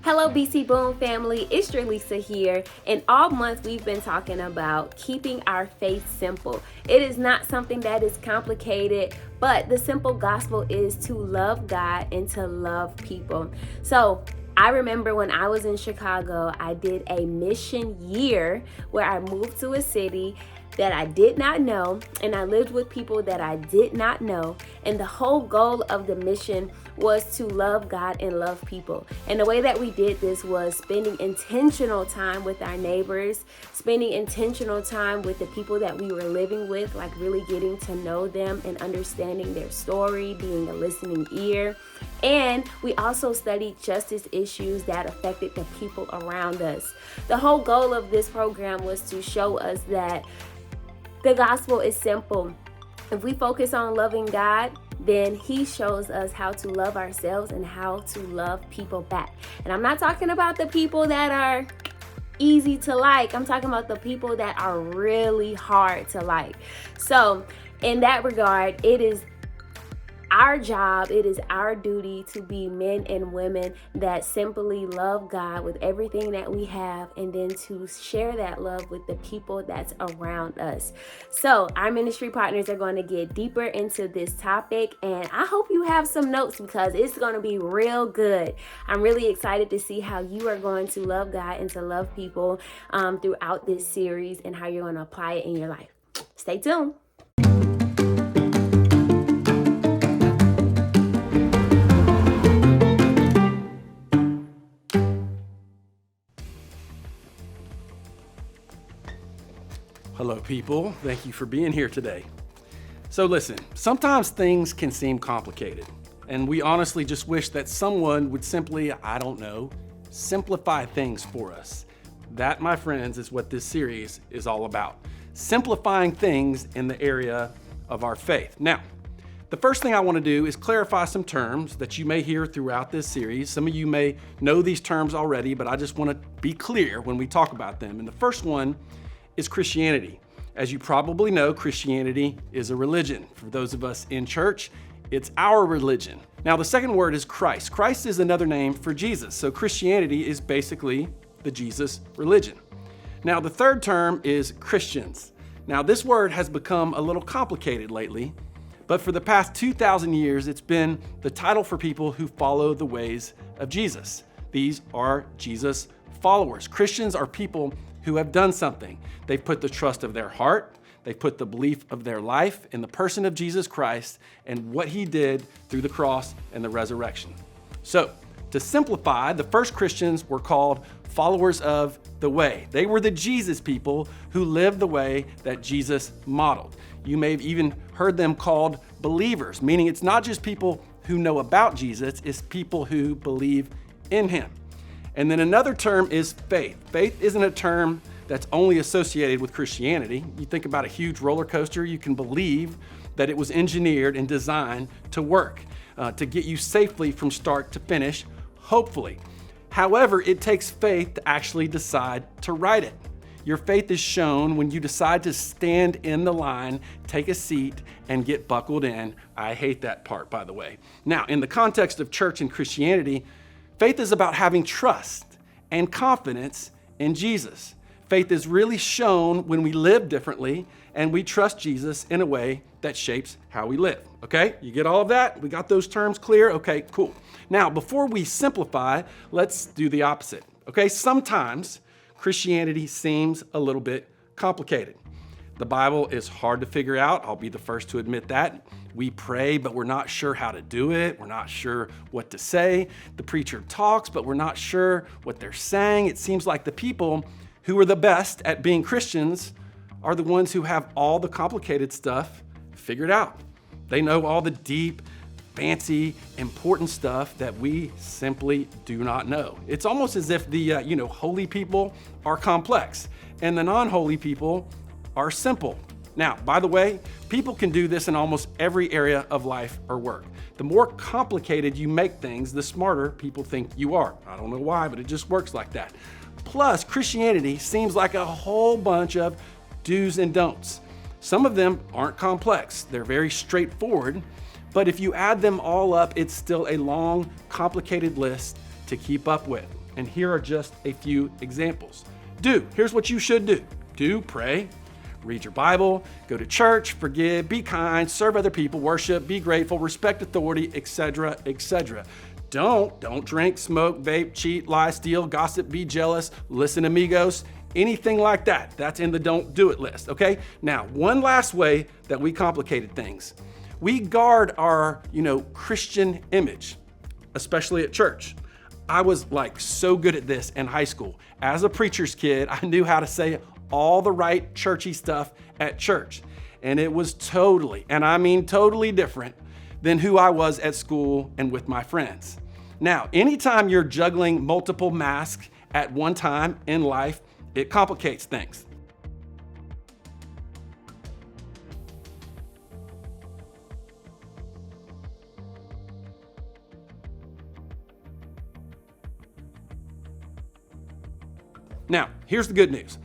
Hello BC Boom family, it's Gerlisa here, and all month we've been talking about keeping our faith simple. It is not something that is complicated, but the simple gospel is to love God and to love people. So I remember when I was in Chicago, I did a mission year where I moved to a city that I did not know, and I lived with people that I did not know. And the whole goal of the mission was to love God and love people. And the way that we did this was spending intentional time with our neighbors, spending intentional time with the people that we were living with, like really getting to know them and understanding their story, being a listening ear. And we also studied justice issues that affected the people around us. The whole goal of this program was to show us that the gospel is simple. If we focus on loving God, then He shows us how to love ourselves and how to love people back. And I'm not talking about the people that are easy to like. I'm talking about the people that are really hard to like. So in that regard, it is our job, it is our duty to be men and women that simply love God with everything that we have, and then to share that love with the people that's around us. So our ministry partners are going to get deeper into this topic, and I hope you have some notes because it's going to be real good. I'm really excited to see how you are going to love God and to love people throughout this series, and how you're going to apply it in your life. Stay tuned. Hello, people. Thank you for being here today. So listen, sometimes things can seem complicated, and we honestly just wish that someone would simply, simplify things for us. That, my friends, is what this series is all about. Simplifying things in the area of our faith. Now, the first thing I want to do is clarify some terms that you may hear throughout this series. Some of you may know these terms already, but I just want to be clear when we talk about them. And the first one is Christianity. As you probably know, Christianity is a religion. For those of us in church, it's our religion. Now, the second word is Christ. Christ is another name for Jesus. So Christianity is basically the Jesus religion. Now, the third term is Christians. Now, this word has become a little complicated lately, but for the past 2,000 years, it's been the title for people who follow the ways of Jesus. These are Jesus followers. Christians are people who have done something. They've put the trust of their heart, they've put the belief of their life in the person of Jesus Christ and what He did through the cross and the resurrection. So, to simplify, the first Christians were called followers of the way. They were the Jesus people who lived the way that Jesus modeled. You may have even heard them called believers, meaning it's not just people who know about Jesus, it's people who believe in Him. And then another term is faith. Faith isn't a term that's only associated with Christianity. You think about a huge roller coaster, you can believe that it was engineered and designed to work, to get you safely from start to finish, hopefully. However, it takes faith to actually decide to ride it. Your faith is shown when you decide to stand in the line, take a seat, and get buckled in. I hate that part, by the way. Now, in the context of church and Christianity, faith is about having trust and confidence in Jesus. Faith is really shown when we live differently and we trust Jesus in a way that shapes how we live. Okay, you get all of that? We got those terms clear? Okay, cool. Now, before we simplify, let's do the opposite. Okay, sometimes Christianity seems a little bit complicated. The Bible is hard to figure out. I'll be the first to admit that. We pray, but we're not sure how to do it. We're not sure what to say. The preacher talks, but we're not sure what they're saying. It seems like the people who are the best at being Christians are the ones who have all the complicated stuff figured out. They know all the deep, fancy, important stuff that we simply do not know. It's almost as if the holy people are complex and the non-holy people are simple. Now, by the way, people can do this in almost every area of life or work. The more complicated you make things, the smarter people think you are. I don't know why, but it just works like that. Plus, Christianity seems like a whole bunch of do's and don'ts. Some of them aren't complex. They're very straightforward, but if you add them all up, it's still a long, complicated list to keep up with. And here are just a few examples. Here's what you should do. Pray, read your Bible, go to church, forgive, be kind, serve other people, worship, be grateful, respect authority, etc., etc. Don't drink, smoke, vape, cheat, lie, steal, gossip, be jealous, listen amigos, anything like that. That's in the don't do it list, okay? Now, one last way that we complicated things. We guard our, Christian image, especially at church. I was so good at this in high school. As a preacher's kid, I knew how to say all the right churchy stuff at church. And it was totally, and I mean totally different than who I was at school and with my friends. Now, anytime you're juggling multiple masks at one time in life, it complicates things. Now, here's the good news.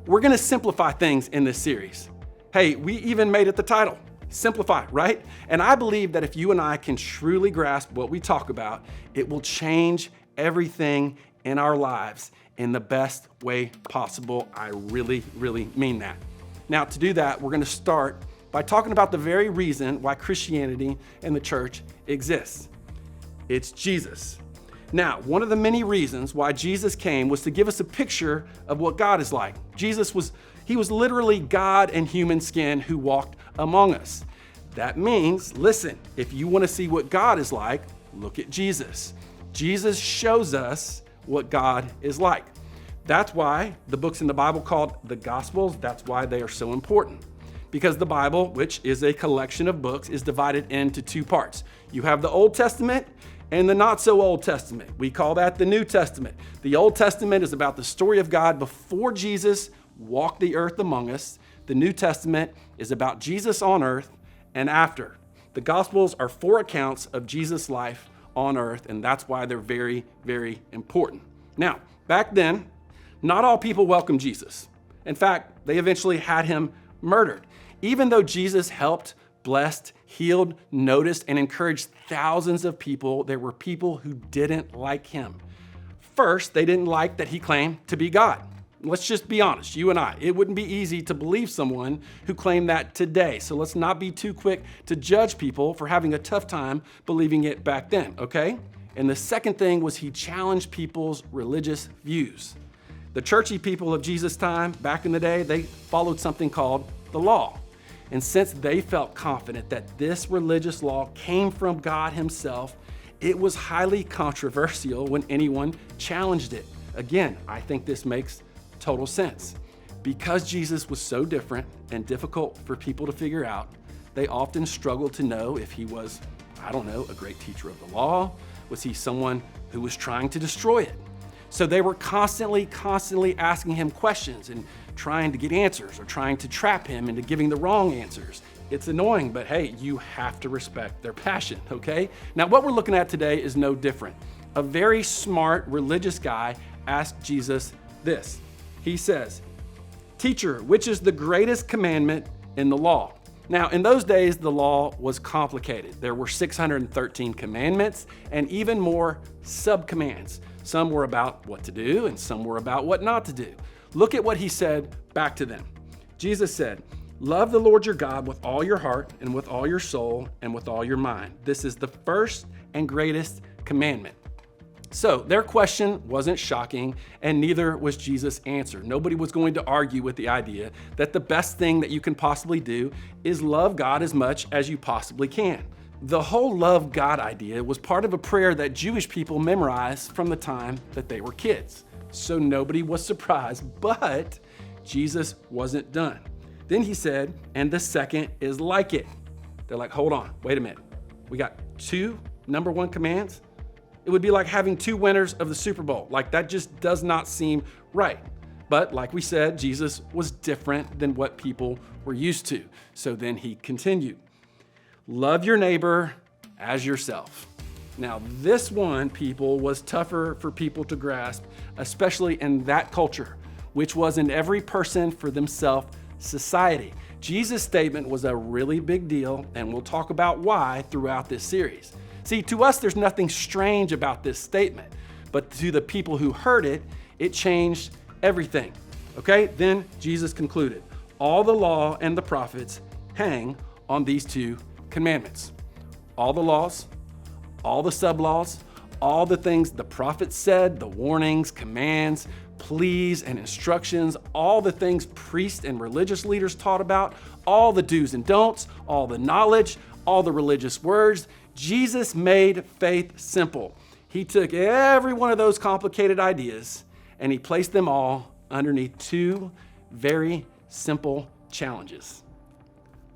We're going to simplify things in this series. Hey, we even made it the title, Simplify, right? And I believe that if you and I can truly grasp what we talk about, it will change everything in our lives in the best way possible. I really, really mean that. Now, to do that, we're going to start by talking about the very reason why Christianity and the church exists. It's Jesus. Now, one of the many reasons why Jesus came was to give us a picture of what God is like. He was literally God in human skin who walked among us. That means, listen, if you want to see what God is like, look at Jesus. Jesus shows us what God is like. That's why the books in the Bible called the Gospels, that's why they are so important. Because the Bible, which is a collection of books, is divided into two parts. You have the Old Testament and the not so Old Testament. We call that the New Testament. The Old Testament is about the story of God before Jesus walked the earth among us. The New Testament is about Jesus on earth and after. The Gospels are 4 accounts of Jesus' life on earth, and that's why they're very, very important. Now, back then, not all people welcomed Jesus. In fact, they eventually had him murdered. Even though Jesus helped, blessed, healed, noticed, and encouraged thousands of people, there were people who didn't like him. First, they didn't like that he claimed to be God. Let's just be honest, you and I. It wouldn't be easy to believe someone who claimed that today. So let's not be too quick to judge people for having a tough time believing it back then, okay? And the second thing was he challenged people's religious views. The churchy people of Jesus' time, back in the day, they followed something called the law. And since they felt confident that this religious law came from God himself, it was highly controversial when anyone challenged it. Again, I think this makes total sense. Because Jesus was so different and difficult for people to figure out, they often struggled to know if he was, a great teacher of the law. Was he someone who was trying to destroy it? So they were constantly asking him questions and trying to get answers or trying to trap him into giving the wrong answers. It's annoying, but hey, you have to respect their passion, okay? Now, what we're looking at today is no different. A very smart religious guy asked Jesus this. He says, "Teacher, which is the greatest commandment in the law?" Now, in those days, the law was complicated. There were 613 commandments and even more sub-commands. Some were about what to do and some were about what not to do. Look at what he said back to them. Jesus said, "Love the Lord your God with all your heart and with all your soul and with all your mind. This is the first and greatest commandment." So their question wasn't shocking, and neither was Jesus' answer. Nobody was going to argue with the idea that the best thing that you can possibly do is love God as much as you possibly can. The whole love God idea was part of a prayer that Jewish people memorized from the time that they were kids. So nobody was surprised, but Jesus wasn't done. Then he said, "And the second is like it." They're like, "Hold on, wait a minute. We got 2 number 1 commands? It would be like having 2 winners of the Super Bowl. Like that just does not seem right." But like we said, Jesus was different than what people were used to. So then he continued, "Love your neighbor as yourself." Now this one, people, was tougher for people to grasp, especially in that culture, which was an every person for themselves society. Jesus' statement was a really big deal, and we'll talk about why throughout this series. See, to us, there's nothing strange about this statement, but to the people who heard it, it changed everything. Okay, then Jesus concluded, all the law and the prophets hang on these two commandments. All the laws, all the sub-laws, all the things the prophets said, the warnings, commands, pleas, and instructions, all the things priests and religious leaders taught about, all the do's and don'ts, all the knowledge, all the religious words. Jesus made faith simple. He took every one of those complicated ideas and he placed them all underneath two very simple challenges.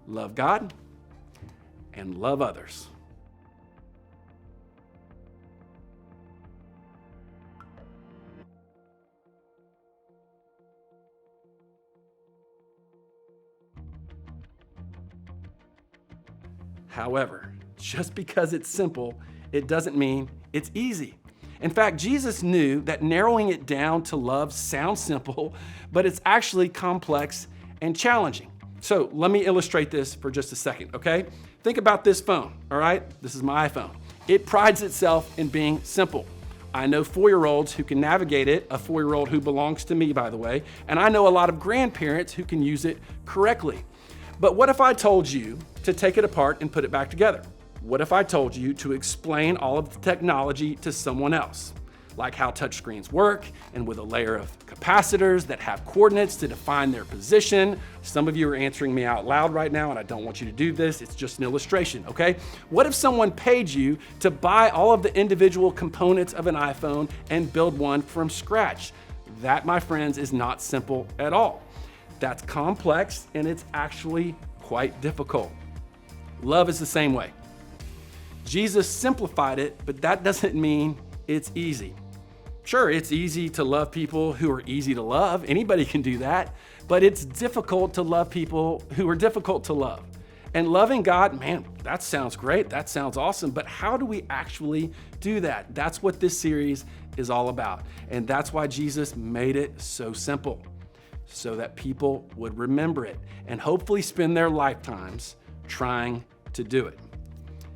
Love God and love others. However, just because it's simple, it doesn't mean it's easy. In fact, Jesus knew that narrowing it down to love sounds simple, but it's actually complex and challenging. So let me illustrate this for just a second, okay? Think about this phone, all right? This is my iPhone. It prides itself in being simple. I know 4-year-olds who can navigate it, a 4-year-old who belongs to me, by the way, and I know a lot of grandparents who can use it correctly. But what if I told you to take it apart and put it back together? What if I told you to explain all of the technology to someone else? Like how touchscreens work and with a layer of capacitors that have coordinates to define their position. Some of you are answering me out loud right now and I don't want you to do this. It's just an illustration, okay? What if someone paid you to buy all of the individual components of an iPhone and build one from scratch? That, my friends, is not simple at all. That's complex and it's actually quite difficult. Love is the same way. Jesus simplified it, but that doesn't mean it's easy. Sure, it's easy to love people who are easy to love. Anybody can do that, but it's difficult to love people who are difficult to love. And loving God, man, that sounds great. That sounds awesome. But how do we actually do that? That's what this series is all about. And that's why Jesus made it so simple, so that people would remember it and hopefully spend their lifetimes trying to do it.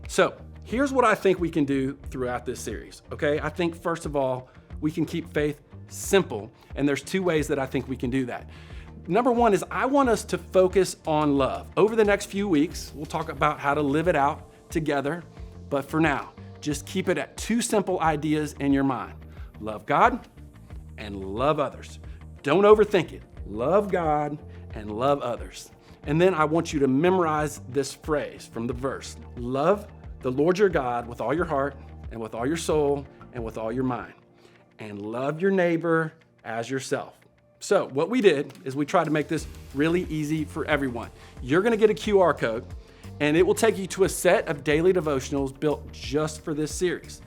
So here's what I think we can do throughout this series, okay? I think first of all, we can keep faith simple, and there's two ways that I think we can do that. Number one is I want us to focus on love. Over the next few weeks, we'll talk about how to live it out together, but for now, just keep it at two simple ideas in your mind. Love God and love others. Don't overthink it. Love God and love others. And then I want you to memorize this phrase from the verse. Love the Lord your God with all your heart and with all your soul and with all your mind. And love your neighbor as yourself. So what we did is we tried to make this really easy for everyone. You're gonna get a QR code and it will take you to a set of daily devotionals built just for this series.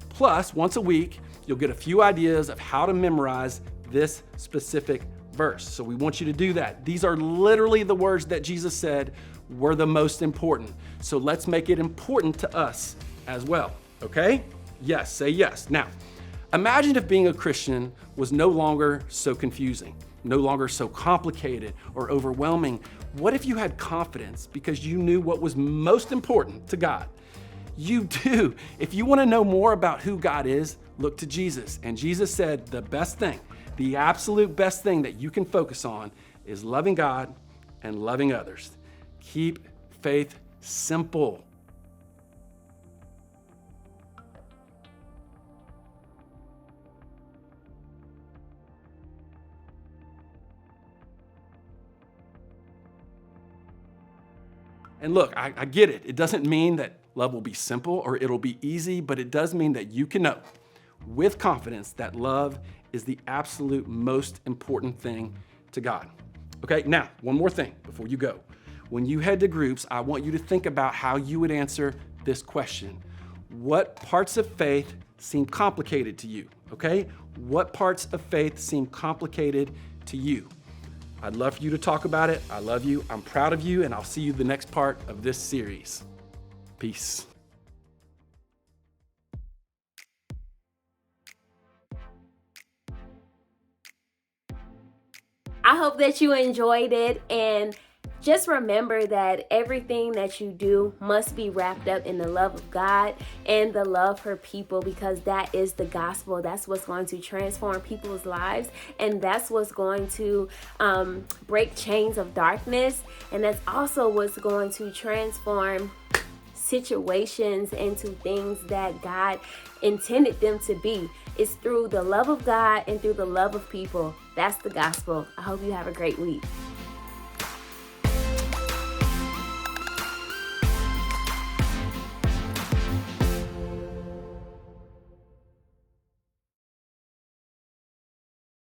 Plus, once a week, you'll get a few ideas of how to memorize this specific verse. So we want you to do that. These are literally the words that Jesus said were the most important. So let's make it important to us as well, okay? Yes, say yes. Now, imagine if being a Christian was no longer so confusing, no longer so complicated or overwhelming. What if you had confidence because you knew what was most important to God? You do. If you want to know more about who God is, look to Jesus. And Jesus said the best thing, the absolute best thing that you can focus on is loving God and loving others. Keep faith simple. And look, I get it. It doesn't mean that love will be simple or it'll be easy, but it does mean that you can know with confidence that love is the absolute most important thing to God. Okay, now, one more thing before you go. When you head to groups, I want you to think about how you would answer this question. What parts of faith seem complicated to you? Okay, what parts of faith seem complicated to you? I'd love for you to talk about it. I love you. I'm proud of you, and I'll see you the next part of this series. Peace. I hope that you enjoyed it, and Just remember that everything that you do must be wrapped up in the love of God and the love for people, because that is the gospel. That's what's going to transform people's lives, and that's what's going to break chains of darkness, and that's also what's going to transform situations into things that God intended them to be. It's through the love of God and through the love of people. That's the gospel. I hope you have a great week.